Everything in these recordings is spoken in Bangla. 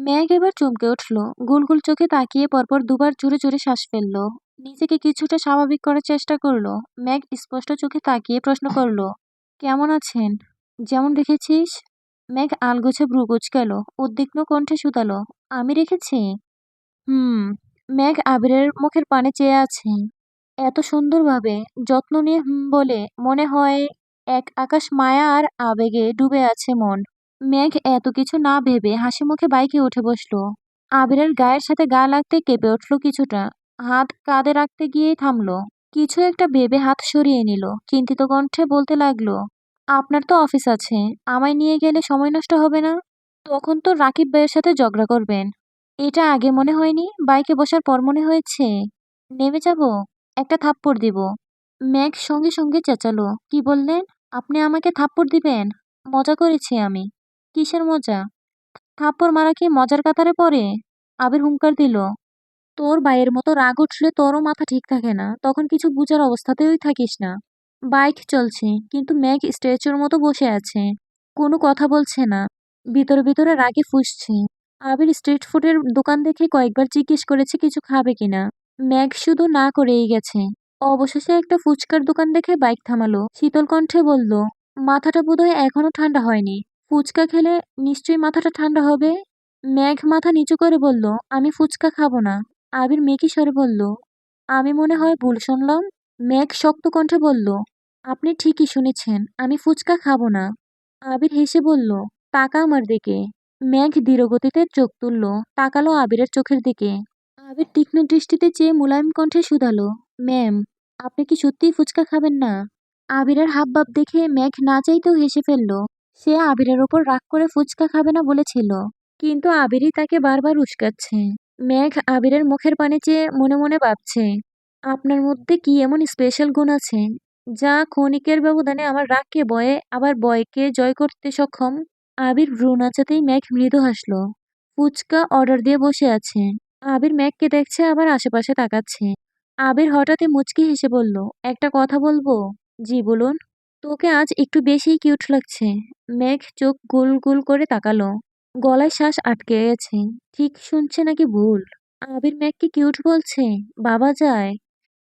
মেঘ এবার চমকে উঠল। গোল গোল চোখে তাকিয়ে পরপর দুবার জোরে জোরে শ্বাস ফেলল। নিজেকে কিছুটা স্বাভাবিক করার চেষ্টা করলো। মেঘ স্পষ্ট চোখে তাকিয়ে প্রশ্ন করলো, কেমন আছেন? যেমন রেখেছিস। মেঘ আলগোছে ভ্রু কুঁচকালো, উদ্বিগ্ন কণ্ঠে শুধালো, আমি রেখেছি? হুম। মেঘ আবিরের মুখের পানে চেয়ে আছে। এত সুন্দরভাবে যত্ন নিয়ে বলে মনে হয় এক আকাশ মায়া আর আবেগে ডুবে আছে মন। মেঘ এত কিছু না ভেবে হাসি মুখে বাইকে উঠে বসলো। আবিরের গায়ের সাথে গা লাগতে কেঁপে উঠল কিছুটা। হাত কাঁধে রাখতে গিয়েই থামলো। কিছু একটা ভেবে হাত সরিয়ে নিল। চিন্তিত কণ্ঠে বলতে লাগলো, আপনার তো অফিস আছে, আমায় নিয়ে গেলে সময় নষ্ট হবে না? তখন তো রাকিব ভাইয়ের সাথে ঝগড়া করবেন। এটা আগে মনে হয়নি, বাইকে বসার পর মনে হয়েছে। নেমে যাব, একটা থাপ্পড় দিব। মেঘ সঙ্গে সঙ্গে চেঁচালো, কি বললেন? আপনি আমাকে থাপ্পড় দিবেন? মজা করেছি আমি। কিসের মজা? থাপ্পড় মারা কি মজার কাতারে পড়ে? আবির হুঙ্কার দিল, তোর ভাইয়ের মতো রাগ উঠলে তোরও মাথা ঠিক থাকে না, তখন কিছু বুঝার অবস্থাতেই থাকিস না। বাইক চলছে, কিন্তু মেঘ স্ট্যাচুর মতো বসে আছে। কোনো কথা বলছে না। ভিতরে ভিতরে রাগে ফুঁসছে। আবির স্ট্রিট ফুডের দোকান দেখে কয়েকবার জিজ্ঞেস করেছে কিছু খাবে কিনা। মেঘ শুধু না করেই গেছে। অবশেষে একটা ফুচকার দোকান দেখে বাইক থামালো। শীতল কণ্ঠে বলল, মাথাটা বোধহয় এখনো ঠান্ডা হয়নি। ফুচকা খেলে নিশ্চয়ই মাথাটা ঠান্ডা হবে। মেঘ মাথা নিচু করে বলল, আমি ফুচকা খাবো না। আবির মেকি স্বরে বলল, আমি মনে হয় ভুল শুনলাম। মেঘ শক্ত কণ্ঠে বলল, আপনি ঠিকই শুনেছেন, আমি ফুচকা খাবো না। আবির হেসে বলল, তাকা আমার দিকে। মেঘ ধীরগতিতে চোখ তুলল, তাকালো আবিরের চোখের দিকে। আবির তীক্ষ্ণ দৃষ্টিতে চেয়ে মুলায়ম কণ্ঠে শুধালো, ম্যাম, আপনি কি সত্যিই ফুচকা খাবেন না? আবিরের হাবভাব দেখে মেঘ না চাইতেও হেসে ফেলল। সে আবিরের ওপর রাগ করে ফুচকা খাবে না বলেছিল, কিন্তু আবিরই তাকে বারবার উস্কাচ্ছে। মেঘ আবিরের মুখের পানে চেয়ে মনে মনে ভাবছে, আপনার মধ্যে কি এমন স্পেশাল গুণ আছে যা ক্ষণিকের ব্যবধানে আমার রাগকে বয়ে আবার বয়কে জয় করতে সক্ষম? আবির ভ্রু নাচাতেই মেঘ মৃদু হাসল। ফুচকা অর্ডার দিয়ে বসে আছে। আবির মেঘকে দেখছে আবার আশেপাশে তাকাচ্ছে। আবির হঠাৎই মুচকি হেসে বলল, একটা কথা বলবো? জি বলুন। তোকে আজ একটু বেশিই কিউট লাগছে। মেঘ চোখ গোল গোল করে তাকালো। গলায় শ্বাস আটকে গেছে। ঠিক শুনছে নাকি ভুল? আবির মেঘকে কিউট বলছে? বাবা যায়।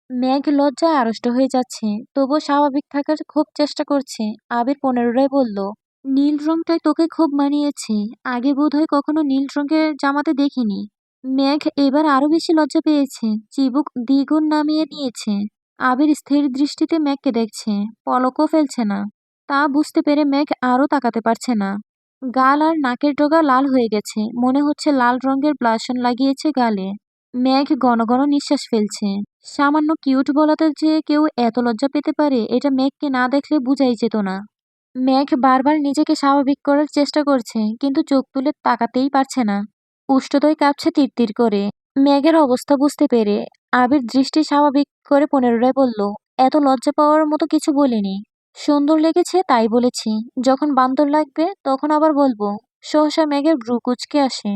মেঘ লজ্জায় আড়ষ্ট হয়ে যাচ্ছে, তবুও স্বাভাবিক থাকার খুব চেষ্টা করছে। আবির পুনরায় বলল, নীল রংটাই তোকে খুব মানিয়েছে। আগে বোধহয় কখনো নীল রঙের জামাতে দেখিনি। মেঘ এবার আরো বেশি লজ্জা পেয়েছে, চিবুক দ্বিগুণ নামিয়ে নিয়েছে। আবির স্থির দৃষ্টিতে মেঘকে দেখছে, পলকও ফেলছে না। তা বুঝতে পেরে মেঘ আরো তাকাতে পারছে না। গাল আর নাকের ডগা লাল হয়ে গেছে, মনে হচ্ছে লাল রঙের ব্লাশন লাগিয়েছে গালে। মেঘ ঘন ঘন নিঃশ্বাস ফেলছে। সামান্য কিউট বলাতে যে কেউ এত লজ্জা পেতে পারে এটা মেঘকে না দেখলে বুঝাই যেত না। মেঘ বারবার নিজেকে স্বাভাবিক করার চেষ্টা করছে, কিন্তু চোখ তুলে তাকাতেই পারছে না। উষ্ঠদয় কাঁপছে তিরতির করে। মেঘের অবস্থা বুঝতে পেরে আবির দৃষ্টি স্বাভাবিক করে পুনরায় বলল, এত লজ্জা পাওয়ার মতো কিছু বলিনি। সুন্দর লেগেছে তাই বলেছি। যখন বান্দর লাগবে তখন আবার বলবো। সহসা মেঘের ভ্রু কুঁচকে আসে।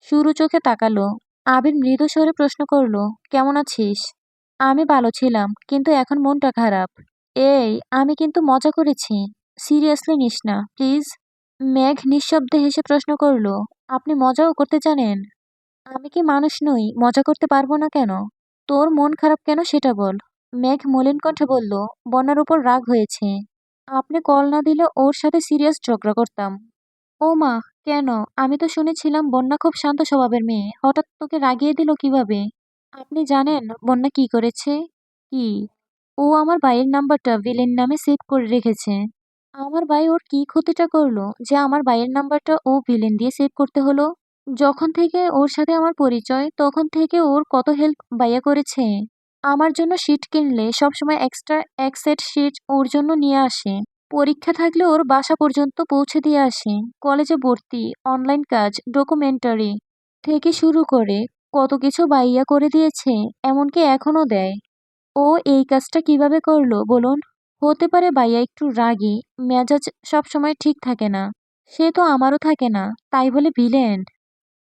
সরু চোখে তাকালো। আবির মৃদু স্বরে প্রশ্ন করলো, কেমন আছিস? আমি ভালো ছিলাম, কিন্তু এখন মনটা খারাপ। এই, আমি কিন্তু মজা করেছি। সিরিয়াসলি নিস না, প্লিজ। মেঘ নিঃশব্দে হেসে প্রশ্ন করলো, আপনি মজাও করতে জানেন? আমি কি মানুষ নই, মজা করতে পারবো না কেন? তোর মন খারাপ কেন সেটা বল। মেঘ মলিন কণ্ঠে বলল, বন্যার উপর রাগ হয়েছে। আপনি কল না দিলে ওর সাথে সিরিয়াস ঝগড়া করতাম। ও মা, কেন? আমি তো শুনেছিলাম বন্যা খুব শান্ত স্বভাবের মেয়ে, হঠাৎ তোকে রাগিয়ে দিল কিভাবে? আপনি জানেন বন্যা কি করেছে? কি? ও আমার ভাইয়ের নাম্বারটা ভিলেন নামে সেভ করে রেখেছে। আমার ভাই ওর কি ক্ষতিটা করলো যে আমার ভাইয়ের নাম্বারটা ও ভিলেন দিয়ে সেভ করতে হলো? যখন থেকে ওর সাথে আমার পরিচয় তখন থেকে ওর কত হেল্প ভাইয়া করেছে। আমার জন্য শিট কিনলে সবসময় এক্সট্রা এক সেট শিট ওর জন্য নিয়ে আসে। পরীক্ষা থাকলে ওর বাসা পর্যন্ত পৌঁছে দিয়ে আসে। কলেজে ভর্তি, অনলাইন কাজ, ডকুমেন্টারি থেকে শুরু করে কত কিছু ভাইয়া করে দিয়েছে, এমনকি এখনো দেয়। ও এই কাজটা কিভাবে করলো বলুন? হতে পারে ভাইয়া একটু রাগী, মেজাজ সবসময় ঠিক থাকে না। সে তো আমারও থাকে না, তাই বলে ভিলেন?